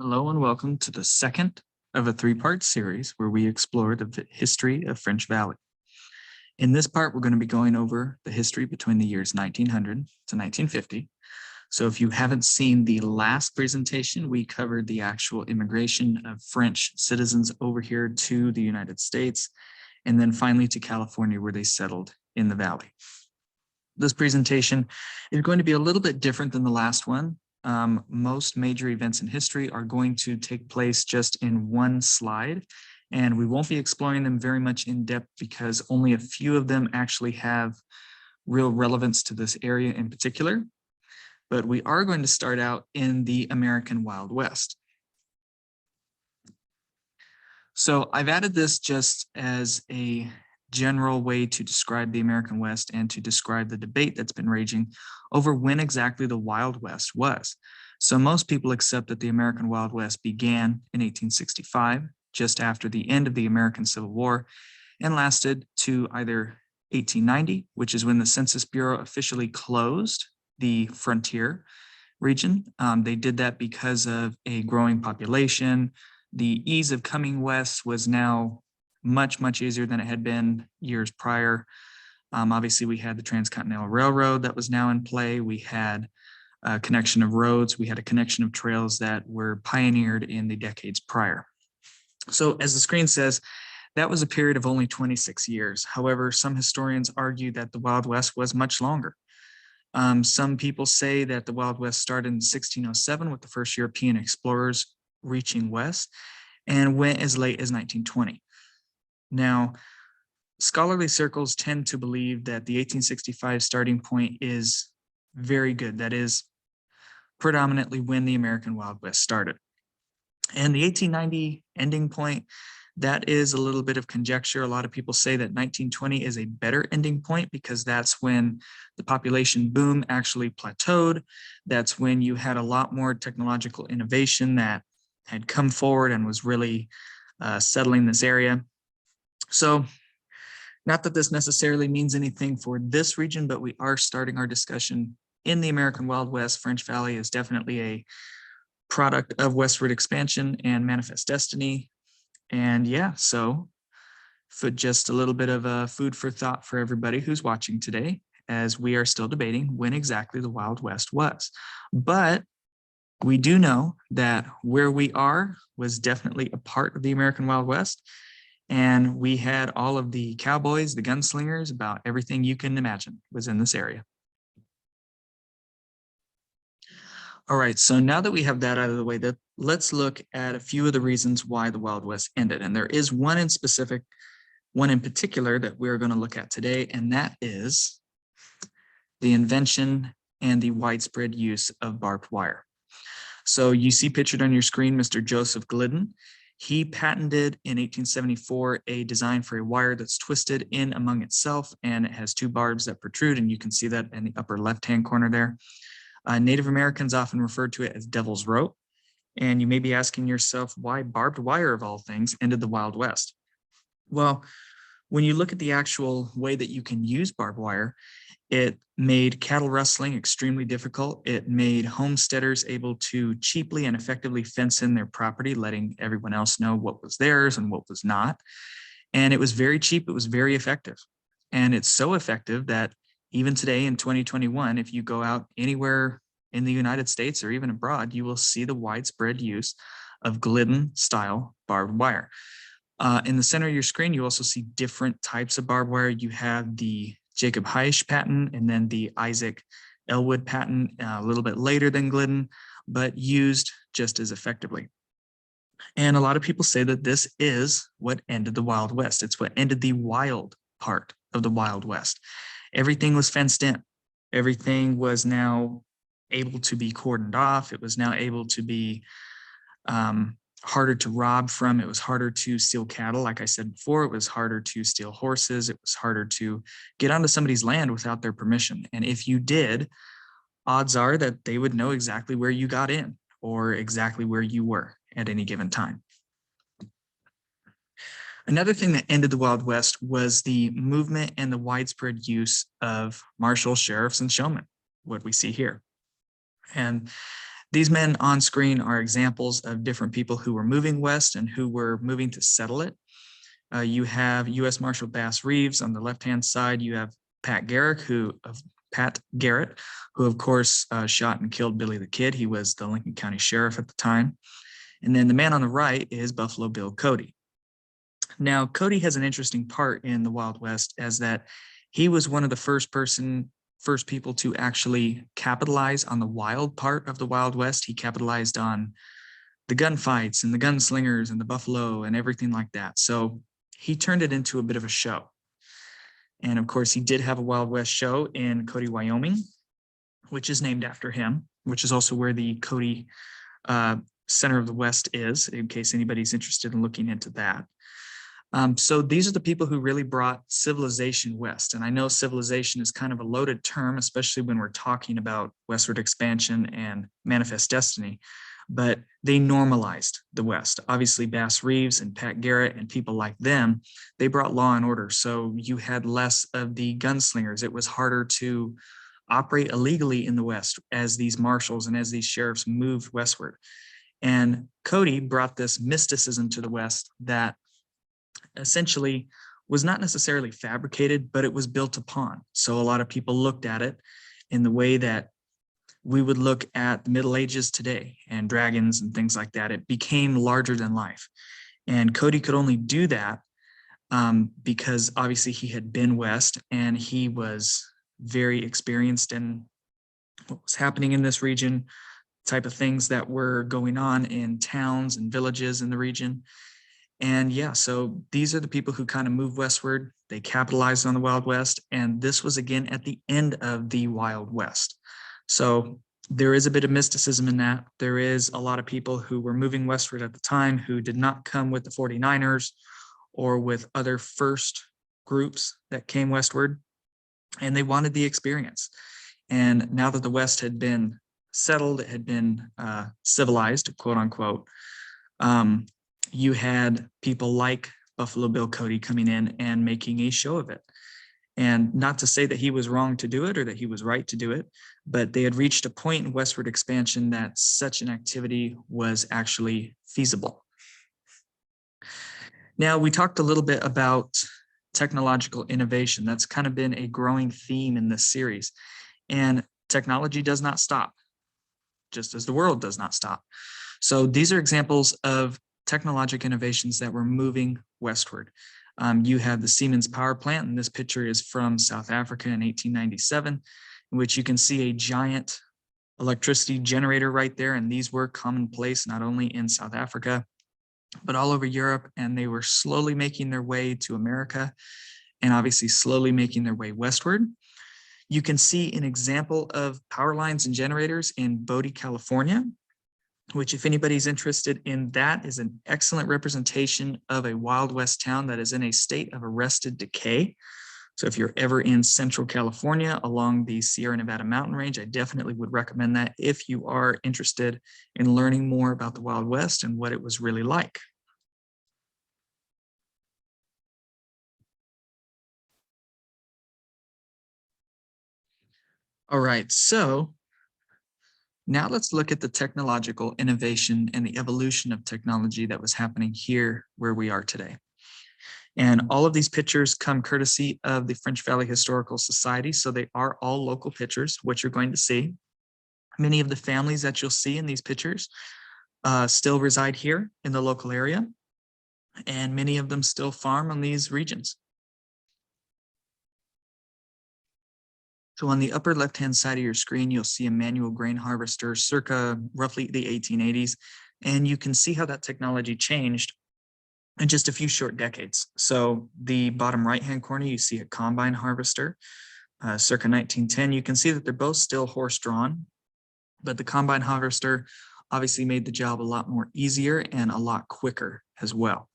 Hello and welcome to the second of a three-part series where we explore the history of French Valley. In this part, we're going to be going over the history between the years 1900 to 1950. So if you haven't seen the last presentation, we covered the actual immigration of French citizens over here to the United States, and then finally to California where they settled in the valley. This presentation is going to be a little bit different than the last one. Most major events in history are going to take place just in one slide, and we won't be exploring them very much in depth because only a few of them actually have real relevance to this area in particular. But we are going to start out in the American Wild West. So I've added this just as a general way to describe the American West and to describe the debate that's been raging over when exactly the Wild West was. So most people accept that the American Wild West began in 1865, just after the end of the American Civil War, and lasted to either 1890, which is when the Census Bureau officially closed the frontier region. They did that because of a growing population. The ease of coming west was now much easier than it had been years prior. Obviously, we had the Transcontinental Railroad that was now in play. We had a connection of roads. We had a connection of trails that were pioneered in the decades prior. So as the screen says, that was a period of only 26 years. However, some historians argue that the Wild West was much longer. Some people say that the Wild West started in 1607 with the first European explorers reaching west and went as late as 1920. Now, scholarly circles tend to believe that the 1865 starting point is very good. That is predominantly when the American Wild West started. And the 1890 ending point, that is a little bit of conjecture. A lot of people say that 1920 is a better ending point because that's when the population boom actually plateaued. That's when you had a lot more technological innovation that had come forward and was really settling this area. So not that this necessarily means anything for this region, but we are starting our discussion in the American Wild West. French Valley is definitely a product of westward expansion and manifest destiny. And yeah, so for just a little bit of food for thought for everybody who's watching today, as we are still debating when exactly the Wild West was. But we do know that where we are was definitely a part of the American Wild West. And we had all of the cowboys, the gunslingers, about everything you can imagine was in this area. All right, so now that we have that out of the way, let's look at a few of the reasons why the Wild West ended. And there is one in particular that we're going to look at today, and that is the invention and the widespread use of barbed wire. So you see pictured on your screen, Mr. Joseph Glidden. He patented in 1874 a design for a wire that's twisted in among itself, and it has two barbs that protrude, and you can see that in the upper left-hand corner there. Native Americans often referred to it as Devil's Rope, and you may be asking yourself why barbed wire of all things ended the Wild West. Well, when you look at the actual way that you can use barbed wire, it made cattle rustling extremely difficult. It made homesteaders able to cheaply and effectively fence in their property, letting everyone else know what was theirs and what was not. And it was very cheap. It was very effective. And it's so effective that even today in 2021, if you go out anywhere in the United States or even abroad, you will see the widespread use of Glidden style barbed wire. In the center of your screen, you also see different types of barbed wire. You have the Jacob Heisch patent and then the Isaac Elwood patent a little bit later than Glidden, but used just as effectively. And a lot of people say that this is what ended the Wild West. It's what ended the wild part of the Wild West. Everything was fenced in. Everything was now able to be cordoned off. It was now able to be harder to rob from. It was harder to steal cattle. Like I said before, it was harder to steal horses. It was harder to get onto somebody's land without their permission. And if you did, odds are that they would know exactly where you got in or exactly where you were at any given time. Another thing that ended the Wild West was the movement and the widespread use of marshals, sheriffs, and showmen, what we see here. And These men on screen are examples of different people who were moving west and who were moving to settle it. You have U.S. Marshal Bass Reeves on the left-hand side. You have Pat Garrett, who of course shot and killed Billy the Kid. He was the Lincoln County Sheriff at the time. And then the man on the right is Buffalo Bill Cody. Now, Cody has an interesting part in the Wild West, as that he was one of the first people to actually capitalize on the wild part of the Wild West. He capitalized on the gunfights and the gunslingers and the buffalo and everything like that. So he turned it into a bit of a show. And of course, he did have a Wild West show in Cody, Wyoming, which is named after him, which is also where the Cody Center of the West is, in case anybody's interested in looking into that. So these are the people who really brought civilization west. And I know civilization is kind of a loaded term, especially when we're talking about westward expansion and manifest destiny, but they normalized the West. Obviously, Bass Reeves and Pat Garrett and people like them, they brought law and order. So you had less of the gunslingers. It was harder to operate illegally in the West as these marshals and as these sheriffs moved westward. And Cody brought this mysticism to the West that essentially was not necessarily fabricated, but it was built upon. So a lot of people looked at it in the way that we would look at the Middle Ages today and dragons and things like that. It became larger than life. And Cody could only do that because obviously he had been west and he was very experienced in what was happening in this region, type of things that were going on in towns and villages in the region. And yeah, so these are the people who kind of moved westward. They capitalized on the Wild West. And this was again at the end of the Wild West. So there is a bit of mysticism in that. There is a lot of people who were moving westward at the time who did not come with the 49ers or with other first groups that came westward, and they wanted the experience. And now that the West had been settled, it had been civilized, quote unquote, you had people like Buffalo Bill Cody coming in and making a show of it. And not to say that he was wrong to do it or that he was right to do it, but they had reached a point in westward expansion that such an activity was actually feasible. Now, we talked a little bit about technological innovation. That's kind of been a growing theme in this series. And technology does not stop, just as the world does not stop. So these are examples of technological innovations that were moving westward. You have the Siemens power plant, and this picture is from South Africa in 1897, in which you can see a giant electricity generator right there. And these were commonplace not only in South Africa, but all over Europe. And they were slowly making their way to America and obviously slowly making their way westward. You can see an example of power lines and generators in Bodie, California, which, if anybody's interested in that, is an excellent representation of a Wild West town that is in a state of arrested decay. So if you're ever in Central California along the Sierra Nevada mountain range, I definitely would recommend that if you are interested in learning more about the Wild West and what it was really like. All right, so now let's look at the technological innovation and the evolution of technology that was happening here where we are today. And all of these pictures come courtesy of the French Valley Historical Society. So they are all local pictures, what you're going to see. Many of the families that you'll see in these pictures still reside here in the local area, and many of them still farm on these regions. So on the upper left-hand side of your screen, you'll see a manual grain harvester circa roughly the 1880s. And you can see how that technology changed in just a few short decades. So the bottom right-hand corner, you see a combine harvester, circa 1910. You can see that they're both still horse-drawn, but the combine harvester obviously made the job a lot more easier and a lot quicker as well.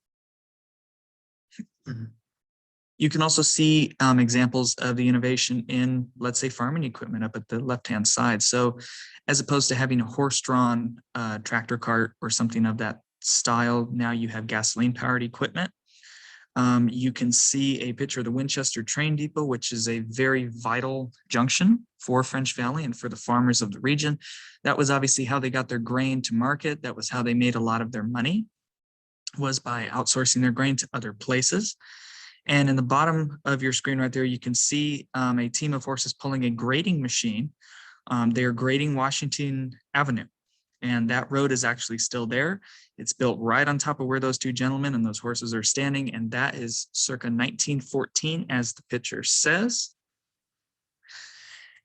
You can also see examples of the innovation in, let's say, farming equipment up at the left-hand side. So as opposed to having a horse-drawn tractor cart or something of that style, now you have gasoline-powered equipment. You can see a picture of the Winchester Train Depot, which is a very vital junction for French Valley and for the farmers of the region. That was obviously how they got their grain to market. That was how they made a lot of their money, was by outsourcing their grain to other places. And in the bottom of your screen right there, you can see a team of horses pulling a grading machine. They are grading Washington Avenue, and that road is actually still there. It's built right on top of where those two gentlemen and those horses are standing, and that is circa 1914, as the picture says.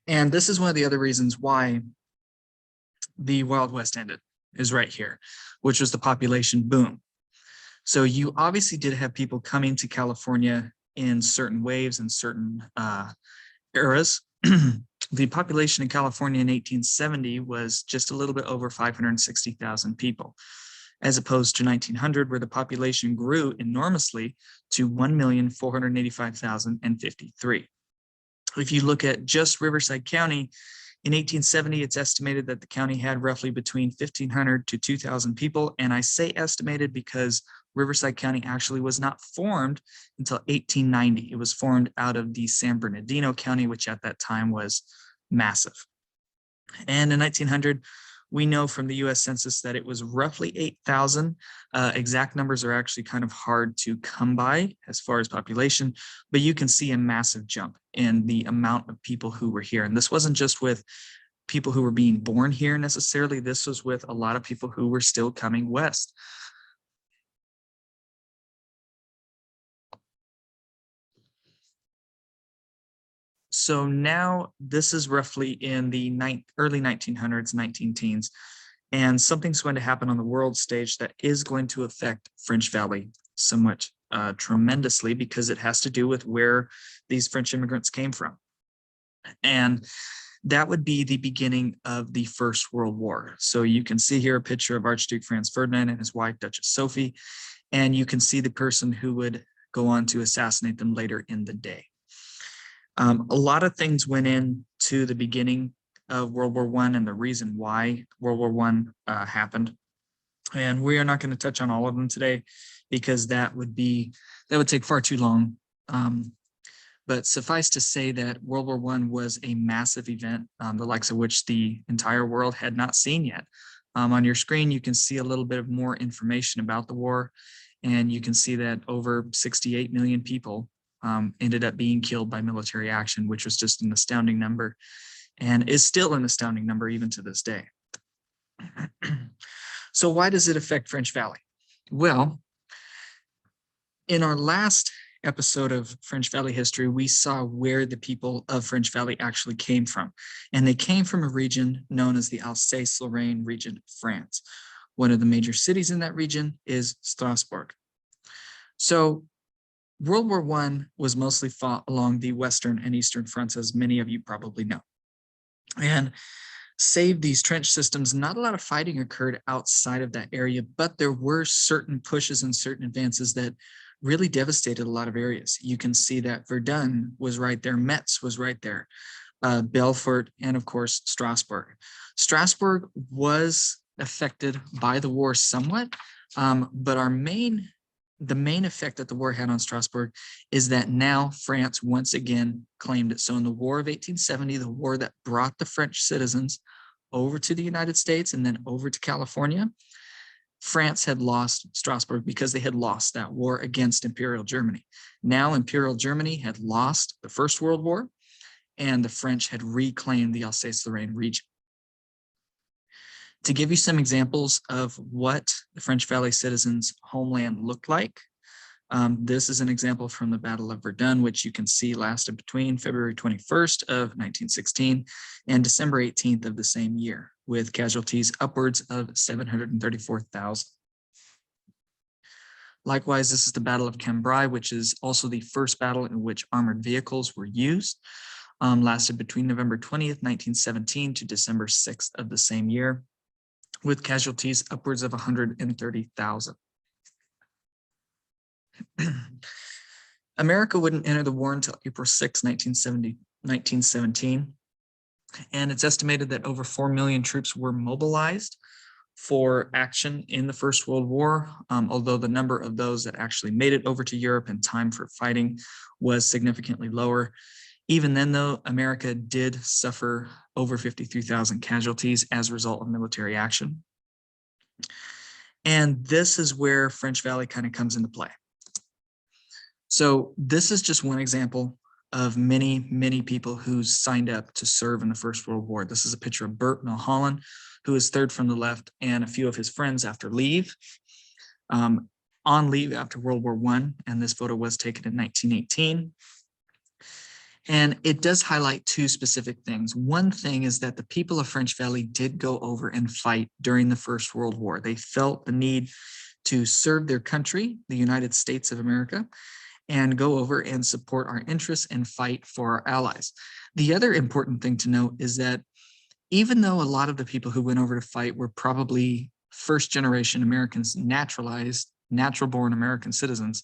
And this is one of the other reasons why the Wild West ended, is right here, which was the population boom. So you obviously did have people coming to California in certain waves and certain eras. The population in California in 1870 was just a little bit over 560,000 people, as opposed to 1900, where the population grew enormously to 1,485,053. If you look at just Riverside County, in 1870, it's estimated that the county had roughly between 1,500 to 2,000 people. And I say estimated because Riverside County actually was not formed until 1890. It was formed out of the San Bernardino County, which at that time was massive. And in 1900, we know from the US Census that it was roughly 8,000. Exact numbers are actually kind of hard to come by as far as population, but you can see a massive jump in the amount of people who were here. And this wasn't just with people who were being born here necessarily. This was with a lot of people who were still coming west. So now this is roughly in the early 1900s, 19 teens, and something's going to happen on the world stage that is going to affect French Valley somewhat tremendously, because it has to do with where these French immigrants came from. And that would be the beginning of the First World War. So you can see here a picture of Archduke Franz Ferdinand and his wife, Duchess Sophie, and you can see the person who would go on to assassinate them later in the day. A lot of things went into the beginning of World War I and the reason why World War I happened. And we are not going to touch on all of them today, because that would take far too long. But suffice to say that World War I was a massive event, the likes of which the entire world had not seen yet. On your screen, you can see a little bit of more information about the war, and you can see that over 68 million people ended up being killed by military action, which was just an astounding number, and is still an astounding number even to this day. So why does it affect French Valley? Well, in our last episode of French Valley history, we saw where the people of French Valley actually came from. And they came from a region known as the Alsace-Lorraine region of France. One of the major cities in that region is Strasbourg. So World War I was mostly fought along the Western and Eastern fronts, as many of you probably know. And save these trench systems, not a lot of fighting occurred outside of that area, but there were certain pushes and certain advances that really devastated a lot of areas. You can see that Verdun was right there, Metz was right there, Belfort, and of course, Strasbourg. Strasbourg was affected by the war somewhat, but the main effect that the war had on Strasbourg is that now France once again claimed it. So in the War of 1870, the war that brought the French citizens over to the United States and then over to California, France had lost Strasbourg because they had lost that war against Imperial Germany. Now Imperial Germany had lost the First World War, and the French had reclaimed the Alsace-Lorraine region. To give you some examples of what the French Valley citizens' homeland looked like, this is an example from the Battle of Verdun, which you can see lasted between February 21st of 1916 and December 18th of the same year, with casualties upwards of 734,000. Likewise, this is the Battle of Cambrai, which is also the first battle in which armored vehicles were used, lasted between November 20th, 1917 to December 6th of the same year, with casualties upwards of 130,000. America wouldn't enter the war until April 6, 1917, and it's estimated that over 4 million troops were mobilized for action in the First World War, although the number of those that actually made it over to Europe in time for fighting was significantly lower. Even then, though, America did suffer over 53,000 casualties as a result of military action. And this is where French Valley kind of comes into play. So this is just one example of many, many people who signed up to serve in the First World War. This is a picture of Burt Milholland, who is third from the left, and a few of his friends after leave, on leave after World War I, and this photo was taken in 1918. And it does highlight two specific things. One thing is that the people of French Valley did go over and fight during the First World War. They felt the need to serve their country, the United States of America, and go over and support our interests and fight for our allies. The other important thing to note is that even though a lot of the people who went over to fight were probably first generation Americans, naturalized, natural born American citizens,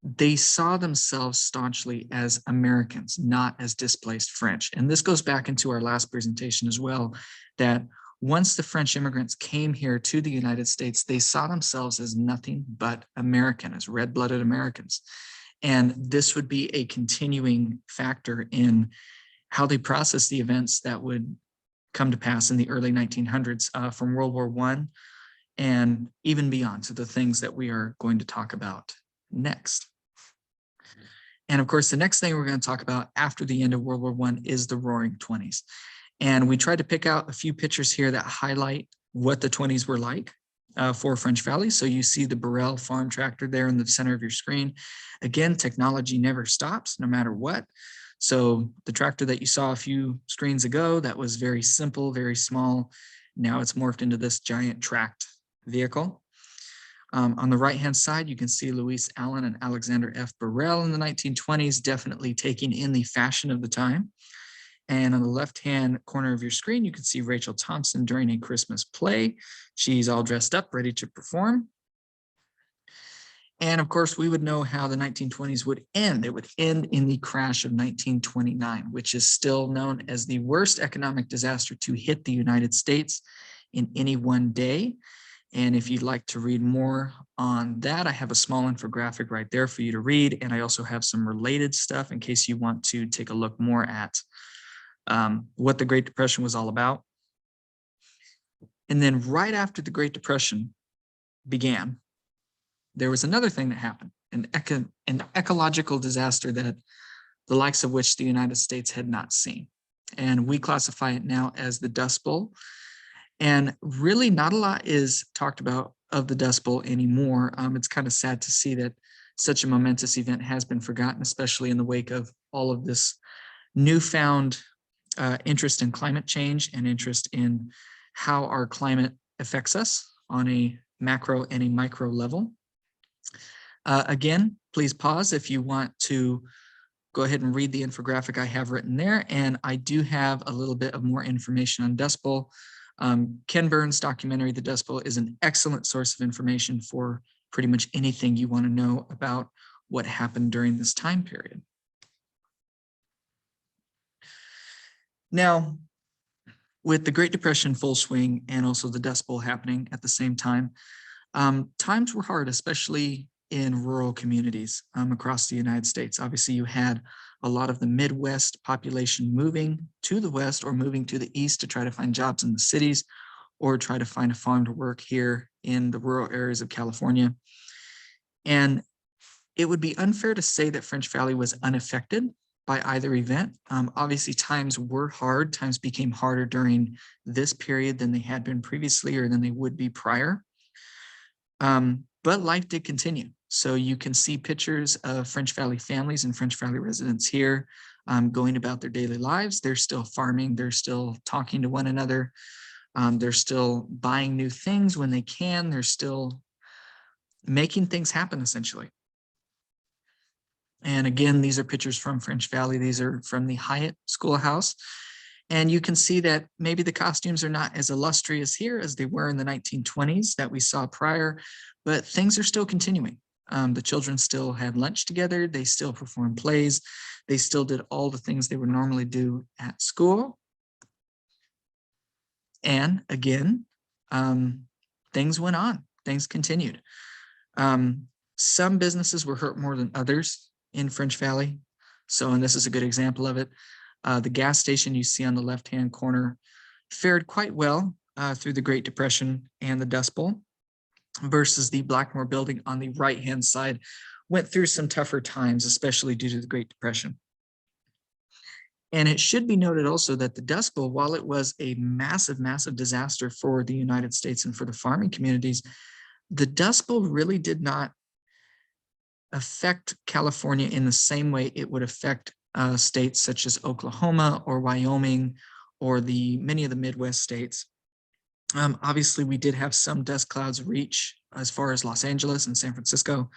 they saw themselves staunchly as Americans, not as displaced French. And this goes back into our last presentation as well, that once the French immigrants came here to the United States, they saw themselves as nothing but American, as red-blooded Americans. And this would be a continuing factor in how they process the events that would come to pass in the early 1900s from World War I and even beyond, to the things that we are going to talk about next. And of course, the next thing we're going to talk about after the end of World War I is the Roaring 20s. And we tried to pick out a few pictures here that highlight what the 20s were like for French Valley. So you see the Burrell farm tractor there in the center of your screen. Again, technology never stops, no matter what. So the tractor that you saw a few screens ago, that was very simple, very small. Now it's morphed into this giant tracked vehicle. On the right-hand side, you can see Louis Allen and Alexander F. Burrell in the 1920s, definitely taking in the fashion of the time. And on the left-hand corner of your screen, you can see Rachel Thompson during a Christmas play. She's all dressed up, ready to perform. And of course, we would know how the 1920s would end. It would end in the crash of 1929, which is still known as the worst economic disaster to hit the United States in any one day. And if you'd like to read more on that, I have a small infographic right there for you to read. And I also have some related stuff in case you want to take a look more at what the Great Depression was all about. And then right after the Great Depression began, there was another thing that happened, an ecological disaster that the likes of which the United States had not seen. And we classify it now as the Dust Bowl. And really not a lot is talked about of the Dust Bowl anymore. It's kind of sad to see that such a momentous event has been forgotten, especially in the wake of all of this newfound interest in climate change and interest in how our climate affects us on a macro and a micro level. Again, please pause if you want to go ahead and read the infographic I have written there. And I do have a little bit of more information on Dust Bowl. Ken Burns' documentary, The Dust Bowl, is an excellent source of information for pretty much anything you want to know about what happened during this time period. Now, with the Great Depression full swing and also the Dust Bowl happening at the same time, times were hard, especially in rural communities across the United States. Obviously, you had a lot of the Midwest population moving to the West or moving to the East to try to find jobs in the cities or try to find a farm to work here in the rural areas of California. And it would be unfair to say that French Valley was unaffected by either event. Obviously, times were hard. Times became harder during this period than they had been previously or than they would be prior. But life did continue. So you can see pictures of French Valley families and French Valley residents here going about their daily lives. They're still farming. They're still talking to one another. They're still buying new things when they can. They're still making things happen, essentially. And again, these are pictures from French Valley. These are from the Hyatt Schoolhouse. And you can see that maybe the costumes are not as illustrious here as they were in the 1920s that we saw prior, but things are still continuing. The children still had lunch together. They still performed plays. They still did all the things they would normally do at school. And again, things went on, things continued. Some businesses were hurt more than others in French Valley. So, and this is a good example of it. The gas station you see on the left-hand corner fared quite well through the Great Depression and the Dust Bowl, versus the Blackmore building on the right-hand side went through some tougher times, especially due to the Great Depression. And it should be noted also that the Dust Bowl, while it was a massive, massive disaster for the United States and for the farming communities, the Dust Bowl really did not affect California in the same way it would affect states such as Oklahoma or Wyoming or many of the Midwest states. Obviously, we did have some dust clouds reach as far as Los Angeles and San Francisco,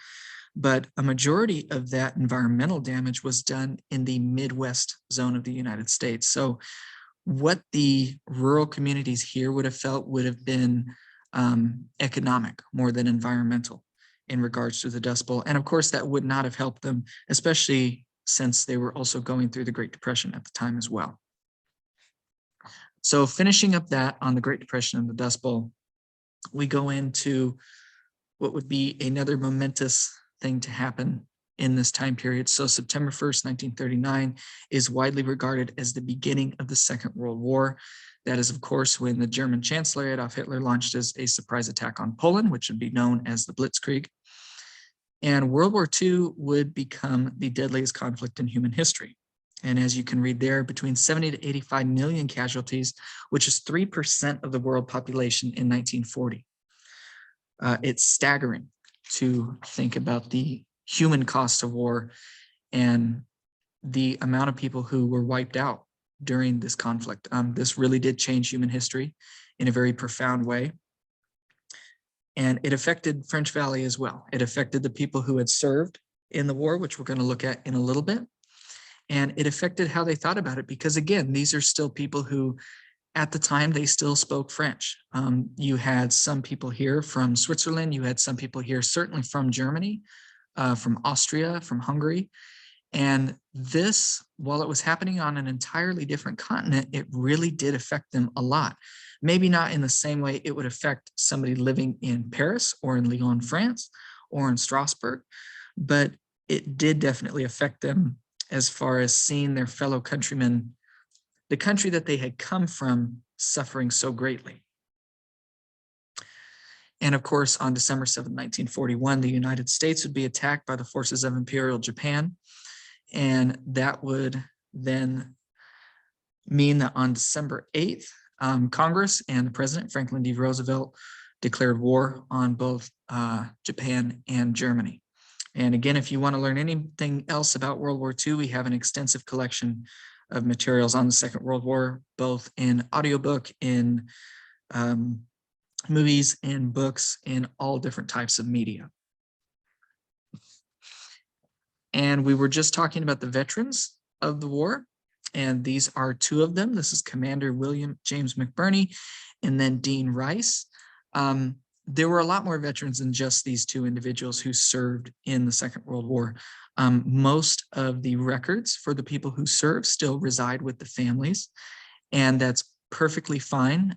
but a majority of that environmental damage was done in the Midwest zone of the United States. So what the rural communities here would have felt would have been economic more than environmental in regards to the Dust Bowl. And of course, that would not have helped them, especially since they were also going through the Great Depression at the time as well. So finishing up that on the Great Depression and the Dust Bowl, we go into what would be another momentous thing to happen in this time period. So September 1st, 1939 is widely regarded as the beginning of the Second World War. That is, of course, when the German Chancellor Adolf Hitler launched a surprise attack on Poland, which would be known as the Blitzkrieg. And World War II would become the deadliest conflict in human history. And as you can read there, between 70 to 85 million casualties, which is 3% of the world population in 1940. It's staggering to think about the human cost of war and the amount of people who were wiped out during this conflict. This really did change human history in a very profound way. And it affected French Valley as well. It affected the people who had served in the war, which we're going to look at in a little bit. And it affected how they thought about it, because again, these are still people who at the time they still spoke French. You had some people here from Switzerland, you had some people here certainly from Germany, from Austria, from Hungary. And this, while it was happening on an entirely different continent, it really did affect them a lot. Maybe not in the same way it would affect somebody living in Paris or in Lyon, France, or in Strasbourg, but it did definitely affect them as far as seeing their fellow countrymen, the country that they had come from, suffering so greatly. And of course, on December 7, 1941, the United States would be attacked by the forces of Imperial Japan. And that would then mean that on December 8th, Congress and the President, Franklin D. Roosevelt, declared war on both Japan and Germany. And again, if you want to learn anything else about World War II, we have an extensive collection of materials on the Second World War, both in audiobook, in movies, in books, in all different types of media. And we were just talking about the veterans of the war, and these are two of them. This is Commander William James McBurney and then Dean Rice. There were a lot more veterans than just these two individuals who served in the Second World War. Most of the records for the people who served still reside with the families, and that's perfectly fine.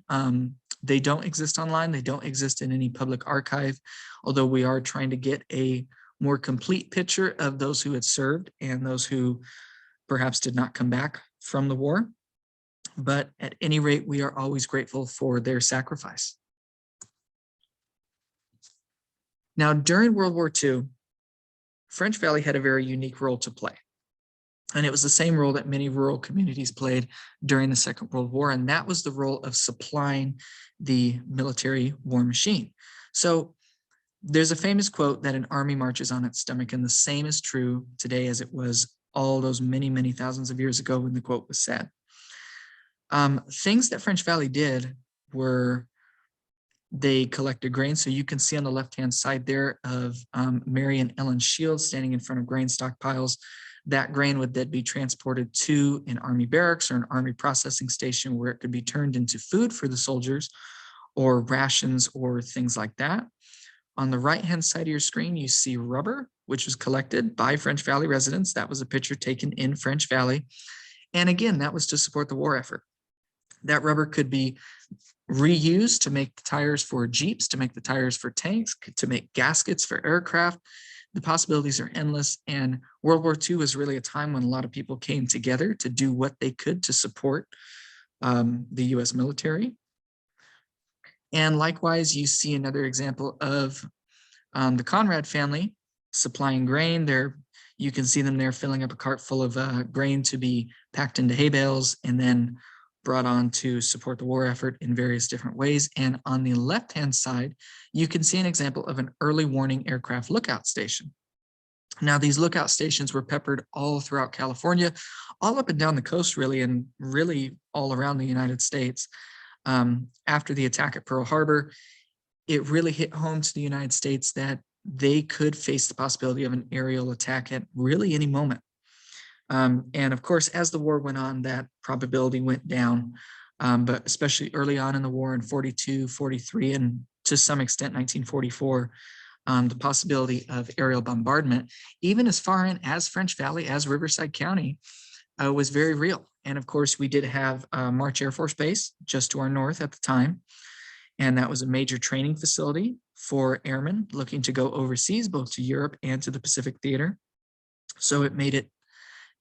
They don't exist online. They don't exist in any public archive, although we are trying to get a more complete picture of those who had served and those who perhaps did not come back from the war. But at any rate, we are always grateful for their sacrifice. Now, during World War II, French Valley had a very unique role to play. And it was the same role that many rural communities played during the Second World War, and that was the role of supplying the military war machine. So there's a famous quote that an army marches on its stomach, and the same is true today as it was all those many, many thousands of years ago when the quote was said. Things that French Valley did were they collected grain. So you can see on the left-hand side there of Mary and Ellen Shields standing in front of grain stockpiles. That grain would then be transported to an army barracks or an army processing station where it could be turned into food for the soldiers or rations or things like that. On the right-hand side of your screen, you see rubber, which was collected by French Valley residents. That was a picture taken in French Valley. And again, that was to support the war effort. That rubber could be reused to make the tires for Jeeps, to make the tires for tanks, to make gaskets for aircraft. The possibilities are endless. And World War II was really a time when a lot of people came together to do what they could to support the US military. And likewise, you see another example of the Conrad family supplying grain. You can see them there filling up a cart full of grain to be packed into hay bales and then brought on to support the war effort in various different ways. And on the left-hand side, you can see an example of an early warning aircraft lookout station. Now, these lookout stations were peppered all throughout California, all up and down the coast, really, and really all around the United States. After the attack at Pearl Harbor, it really hit home to the United States that they could face the possibility of an aerial attack at really any moment. And of course, as the war went on, that probability went down, but especially early on in the war in 42, 43, and to some extent 1944, the possibility of aerial bombardment, even as far in as French Valley, as Riverside County, was very real. And of course, we did have March Air Force Base just to our north at the time. And that was a major training facility for airmen looking to go overseas, both to Europe and to the Pacific Theater. So it made it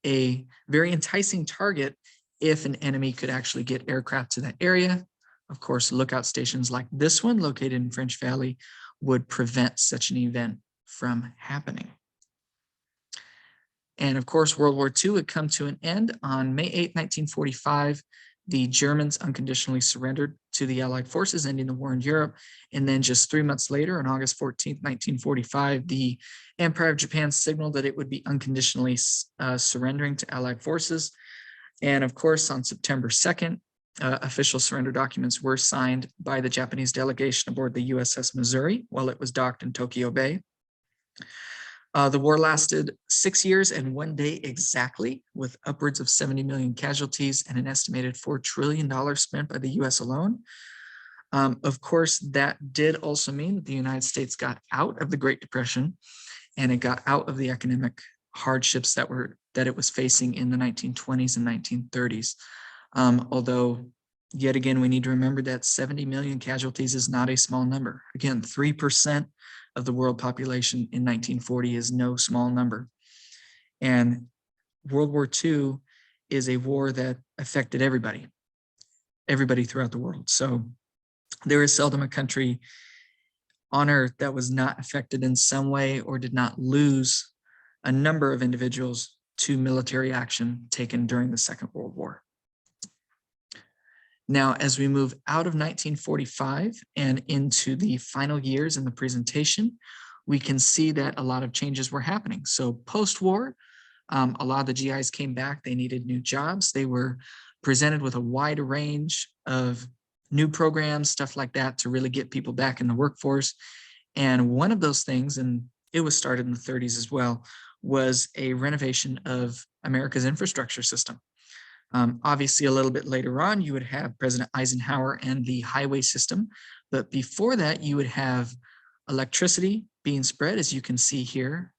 a very enticing target if an enemy could actually get aircraft to that area. Of course, lookout stations like this one located in French Valley would prevent such an event from happening. And of course, World War II would come to an end on May 8, 1945. The Germans unconditionally surrendered to the Allied forces, ending the war in Europe. And then just 3 months later, on August 14, 1945, the Empire of Japan signaled that it would be unconditionally surrendering to Allied forces. And of course, on September 2nd, official surrender documents were signed by the Japanese delegation aboard the USS Missouri while it was docked in Tokyo Bay. The war lasted 6 years and 1 day exactly, with upwards of 70 million casualties and an estimated $4 trillion spent by the US alone. Of course, that did also mean that the United States got out of the Great Depression and it got out of the economic hardships that it was facing in the 1920s and 1930s. Although, yet again, we need to remember that 70 million casualties is not a small number. Again, 3% of the world population in 1940 is no small number. And World War II is a war that affected everybody throughout the world. So there is seldom a country on earth that was not affected in some way or did not lose a number of individuals to military action taken during the Second World War. Now, as we move out of 1945 and into the final years in the presentation, we can see that a lot of changes were happening. So post-war, a lot of the GIs came back, they needed new jobs. They were presented with a wide range of new programs, stuff like that, to really get people back in the workforce. And one of those things, and it was started in the 30s as well, was a renovation of America's infrastructure system. Obviously, a little bit later on, you would have President Eisenhower and the highway system. But before that, you would have electricity being spread, as you can see here.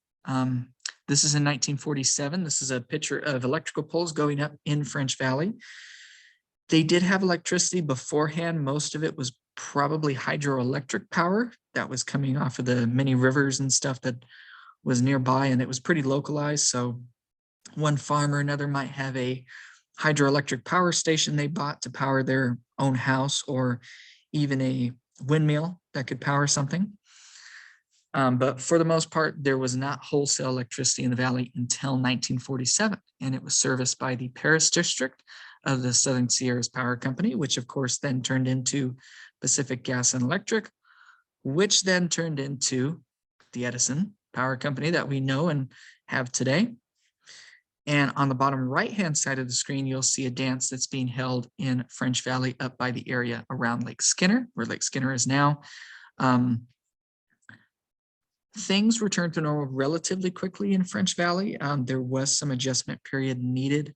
This is in 1947. This is a picture of electrical poles going up in French Valley. They did have electricity beforehand. Most of it was probably hydroelectric power that was coming off of the many rivers and stuff that was nearby, and it was pretty localized. So one farm or another might have a hydroelectric power station they bought to power their own house, or even a windmill that could power something. But for the most part, there was not wholesale electricity in the valley until 1947, and it was serviced by the Paris district of the Southern Sierras Power Company, which of course then turned into Pacific Gas and Electric, which then turned into the Edison Power Company that we know and have today. And on the bottom right-hand side of the screen, you'll see a dance that's being held in French Valley up by the area around Lake Skinner, where Lake Skinner is now. Things returned to normal relatively quickly in French Valley. There was some adjustment period needed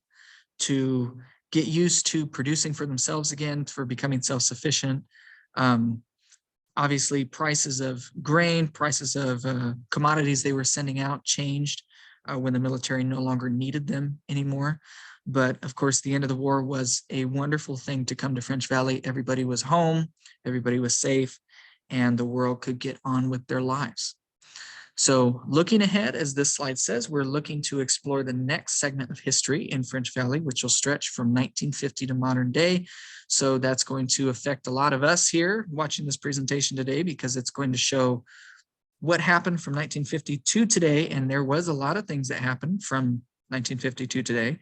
to get used to producing for themselves again, for becoming self-sufficient. Obviously, prices of grain, prices of commodities they were sending out changed when the military no longer needed them anymore. But of course, the end of the war was a wonderful thing to come to French Valley. Everybody was home, everybody was safe, and the world could get on with their lives. So looking ahead, as this slide says, we're looking to explore the next segment of history in French Valley, which will stretch from 1950 to modern day. So that's going to affect a lot of us here watching this presentation today, because it's going to show what happened from 1950 to today. And there was a lot of things that happened from 1950 to today.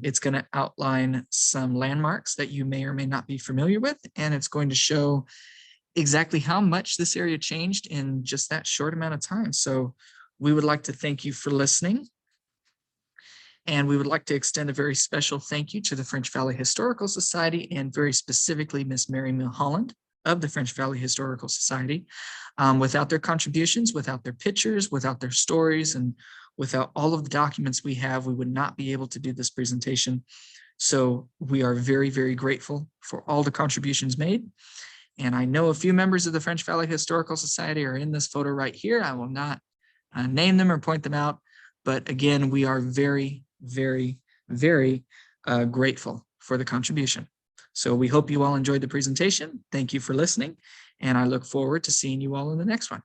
It's going to outline some landmarks that you may or may not be familiar with, and it's going to show exactly how much this area changed in just that short amount of time. So we would like to thank you for listening. And we would like to extend a very special thank you to the French Valley Historical Society, and very specifically Miss Mary Milholland of the French Valley Historical Society. Without their contributions, without their pictures, without their stories, and without all of the documents we have, we would not be able to do this presentation. So we are very, very grateful for all the contributions made. And I know a few members of the French Valley Historical Society are in this photo right here. I will not name them or point them out. But again, we are very, very, very grateful for the contribution. So we hope you all enjoyed the presentation. Thank you for listening. And I look forward to seeing you all in the next one.